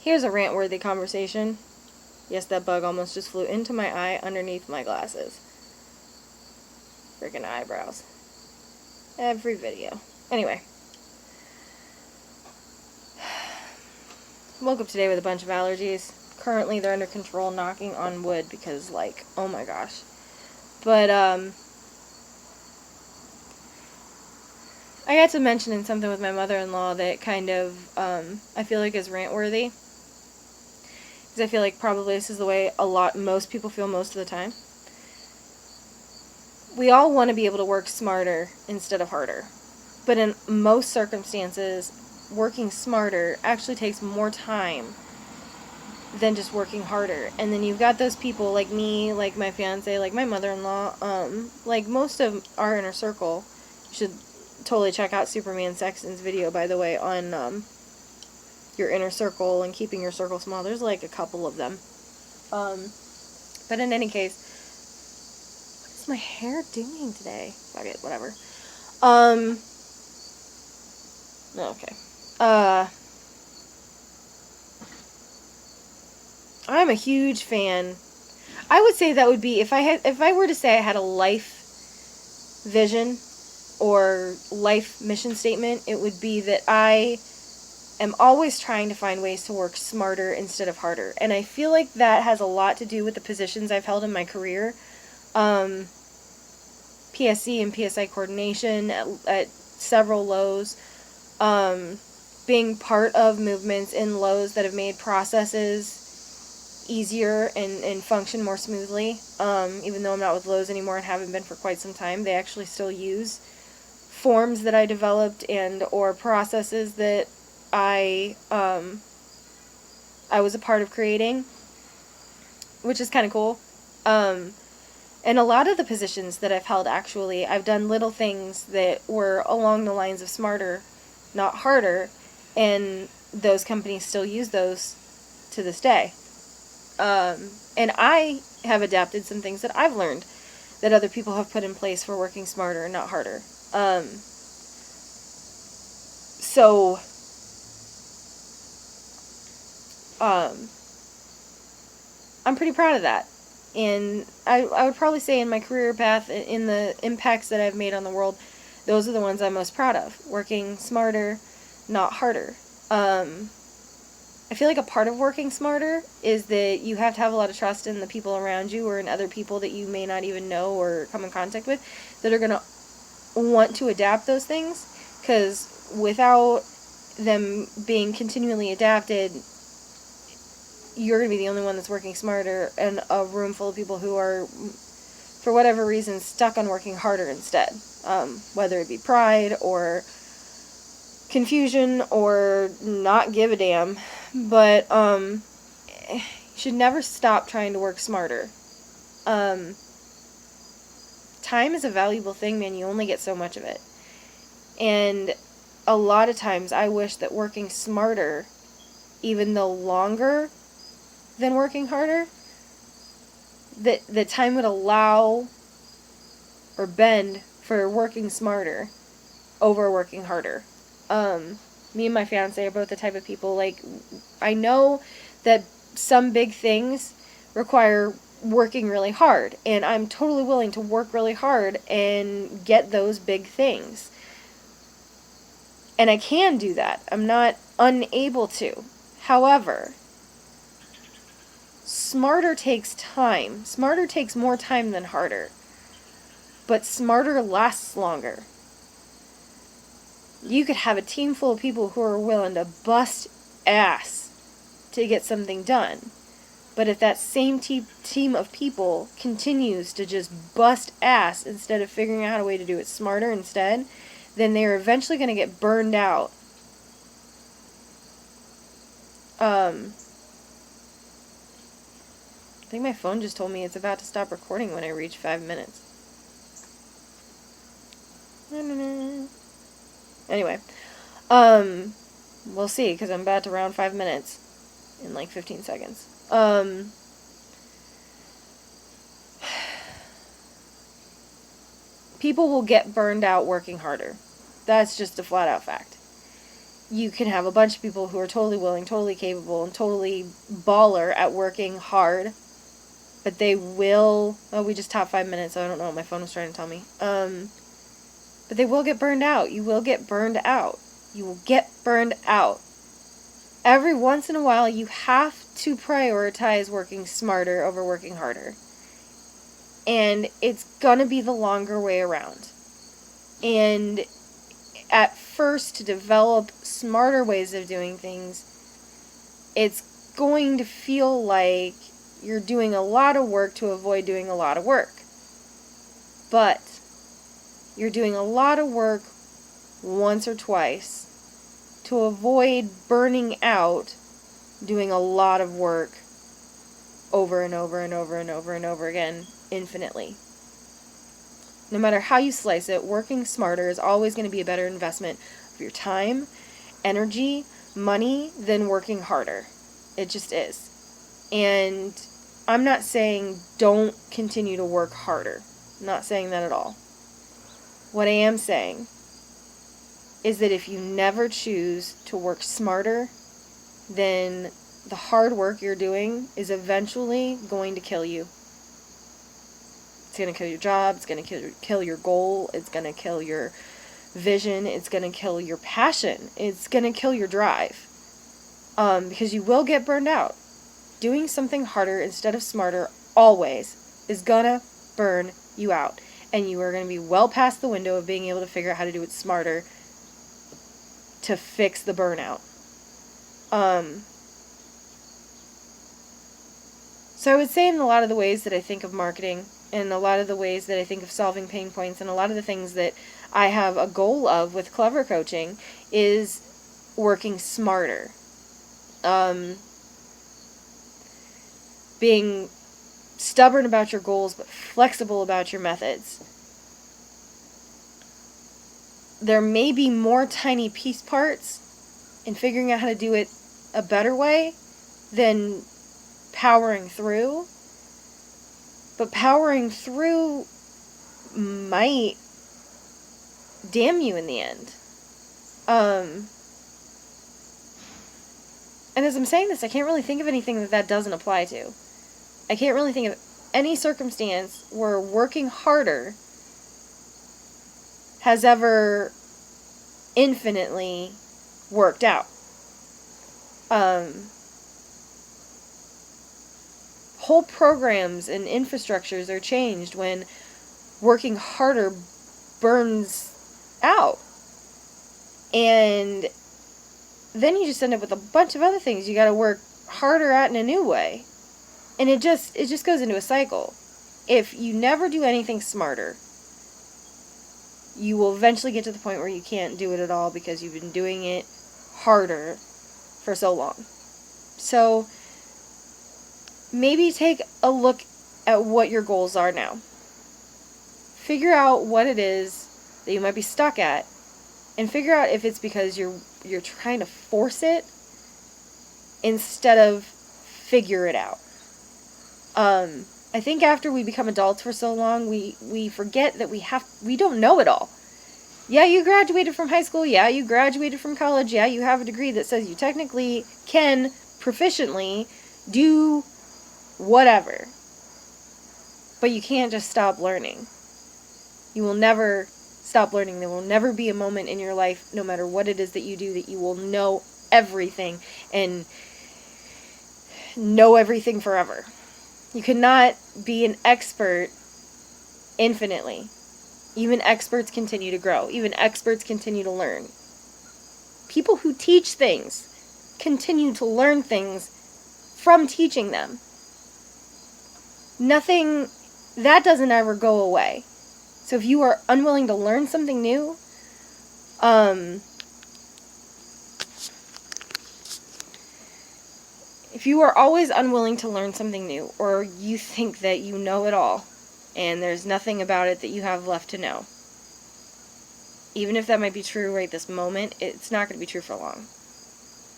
Here's a rant-worthy conversation. Yes, that bug almost just flew into my eye underneath my glasses. Freaking eyebrows. Every video. Anyway. Woke up today with a bunch of allergies. Currently, they're under control, knocking on wood, because, like, oh my gosh. But, I got to mention something with my mother-in-law that kind of, I feel like is rant-worthy. Because I feel like probably this is the way most people feel most of the time. We all want to be able to work smarter instead of harder. But in most circumstances, working smarter actually takes more time than just working harder. And then you've got those people like me, like my fiance, like my mother-in-law, like most of our inner circle. You should totally check out Superman Sexton's video, by the way, on your inner circle and keeping your circle small. There's like a couple of them. But in any case, what is my hair doing today? Fuck it, whatever. Okay. I'm a huge fan. I would say that would be, if I were to say I had a life vision or life mission statement, it would be that I am always trying to find ways to work smarter instead of harder. And I feel like that has a lot to do with the positions I've held in my career. PSC and PSI coordination at several Lowe's. Being part of movements in Lowe's that have made processes easier and function more smoothly. Even though I'm not with Lowe's anymore and haven't been for quite some time, they actually still use forms that I developed or processes that I was a part of creating, which is kind of cool. And a lot of the positions that I've held, actually, I've done little things that were along the lines of smarter, not harder, and those companies still use those to this day. And I have adapted some things that I've learned that other people have put in place for working smarter and not harder. I'm pretty proud of that. And I would probably say in my career path, in the impacts that I've made on the world, those are the ones I'm most proud of. Working smarter, not harder. I feel like a part of working smarter is that you have to have a lot of trust in the people around you or in other people that you may not even know or come in contact with that are going to want to adapt those things. Because without them being continually adapted, you're going to be the only one that's working smarter in a room full of people who are, for whatever reason, stuck on working harder instead. Whether it be pride or confusion or not give a damn. But you should never stop trying to work smarter. Time is a valuable thing, man. You only get so much of it. And a lot of times I wish that working smarter, even though longer than working harder, that the time would allow or bend for working smarter over working harder. Me and my fiance are both the type of people, like, I know that some big things require working really hard, and I'm totally willing to work really hard and get those big things. And I can do that. I'm not unable to. However, smarter takes time. Smarter takes more time than harder. But smarter lasts longer. You could have a team full of people who are willing to bust ass to get something done. But if that same team of people continues to just bust ass instead of figuring out a way to do it smarter instead, then they're eventually going to get burned out. I think my phone just told me it's about to stop recording when I reach 5 minutes. Anyway, we'll see, because I'm about to round 5 minutes in like 15 seconds. People will get burned out working harder. That's just a flat out fact. you can have a bunch of people who are totally willing, totally capable, and totally baller at working hard, but they will, oh, we just topped 5 minutes, so I don't know what my phone was trying to tell me. But they will get burned out. You will get burned out. You will get burned out. Every once in a while, you have to prioritize working smarter over working harder. And it's gonna be the longer way around. And at first, to develop smarter ways of doing things, it's going to feel like you're doing a lot of work to avoid doing a lot of work. But you're doing a lot of work once or twice to avoid burning out doing a lot of work over and over and over and over and over again infinitely. No matter how you slice it, working smarter is always going to be a better investment of your time, energy, money than working harder. It just is. And I'm not saying don't continue to work harder. I'm not saying that at all. What I am saying is that if you never choose to work smarter, then the hard work you're doing is eventually going to kill you. It's going to kill your job, it's going to kill your goal, it's going to kill your vision, it's going to kill your passion, it's going to kill your drive. Because you will get burned out. Doing something harder instead of smarter always is going to burn you out. And you are going to be well past the window of being able to figure out how to do it smarter to fix the burnout. So I would say in a lot of the ways that I think of marketing, and a lot of the ways that I think of solving pain points, and a lot of the things that I have a goal of with Clever Coaching is working smarter. Being stubborn about your goals, but flexible about your methods. There may be more tiny piece parts in figuring out how to do it a better way than powering through. But powering through might damn you in the end. And as I'm saying this, I can't really think of anything that doesn't apply to. I can't really think of any circumstance where working harder has ever infinitely worked out. Whole programs and infrastructures are changed when working harder burns out. And then you just end up with a bunch of other things you got to work harder at in a new way. And it just goes into a cycle. If you never do anything smarter, you will eventually get to the point where you can't do it at all because you've been doing it harder for so long. So maybe take a look at what your goals are now. Figure out what it is that you might be stuck at, and figure out if it's because you're trying to force it instead of figure it out. I think after we become adults for so long, we forget that we don't know it all. Yeah, you graduated from high school. Yeah, you graduated from college. Yeah, you have a degree that says you technically can proficiently do whatever. But you can't just stop learning. You will never stop learning. There will never be a moment in your life, no matter what it is that you do, that you will know everything and know everything forever. You cannot be an expert infinitely. Even experts continue to grow. Even experts continue to learn. People who teach things continue to learn things from teaching them. Nothing, that doesn't ever go away. So if you are unwilling to learn something new, if you are always unwilling to learn something new, or you think that you know it all, and there's nothing about it that you have left to know, even if that might be true right this moment, it's not going to be true for long.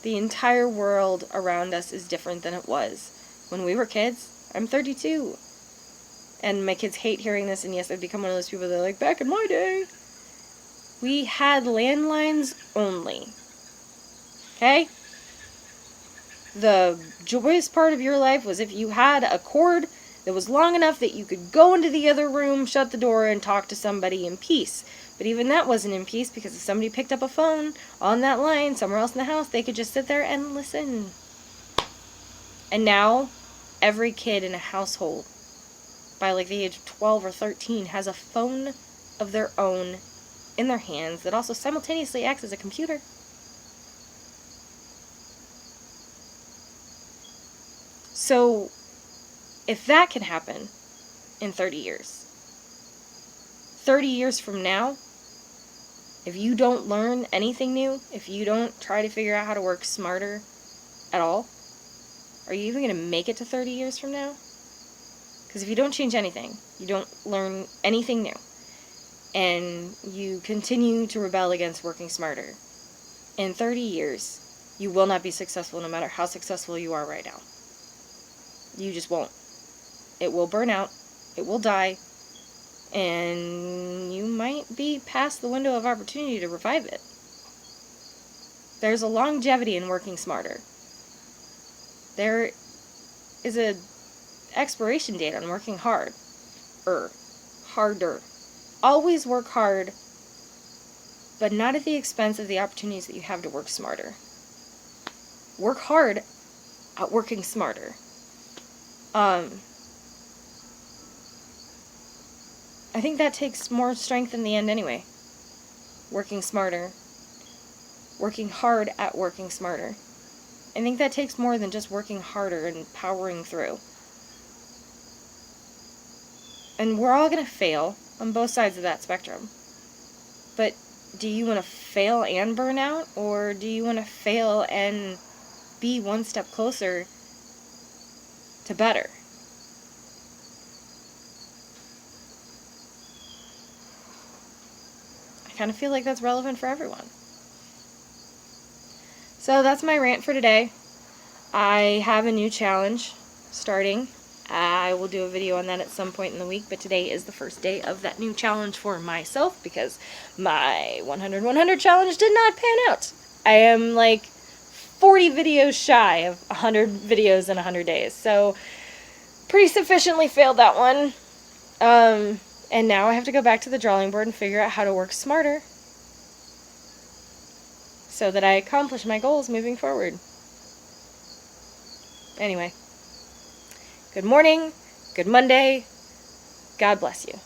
The entire world around us is different than it was when we were kids. I'm 32. And my kids hate hearing this, and yes, I've become one of those people that are like, back in my day, we had landlines only. Okay? The joyous part of your life was if you had a cord that was long enough that you could go into the other room, shut the door, and talk to somebody in peace. But even that wasn't in peace, because if somebody picked up a phone on that line somewhere else in the house, they could just sit there and listen. And now, every kid in a household, by like the age of 12 or 13, has a phone of their own in their hands that also simultaneously acts as a computer. So, if that can happen in 30 years, 30 years from now, if you don't learn anything new, if you don't try to figure out how to work smarter at all, are you even going to make it to 30 years from now? Because if you don't change anything, you don't learn anything new, and you continue to rebel against working smarter, in 30 years, you will not be successful no matter how successful you are right now. You just won't. It will burn out, it will die, and you might be past the window of opportunity to revive it. There's a longevity in working smarter. There is a expiration date on working harder. Always work hard, but not at the expense of the opportunities that you have to work smarter. Work hard at working smarter. I think that takes more strength in the end anyway. Working smarter. Working hard at working smarter. I think that takes more than just working harder and powering through. And we're all going to fail on both sides of that spectrum. But do you want to fail and burn out? Or do you want to fail and be one step closer to better? I kind of feel like that's relevant for everyone. So that's my rant for today. I have a new challenge starting. I will do a video on that at some point in the week, but today is the first day of that new challenge for myself because my 100-100 challenge did not pan out. I am like 40 videos shy of 100 videos in 100 days, so pretty sufficiently failed that one. And now I have to go back to the drawing board and figure out how to work smarter so that I accomplish my goals moving forward. Anyway, good morning, good Monday, God bless you.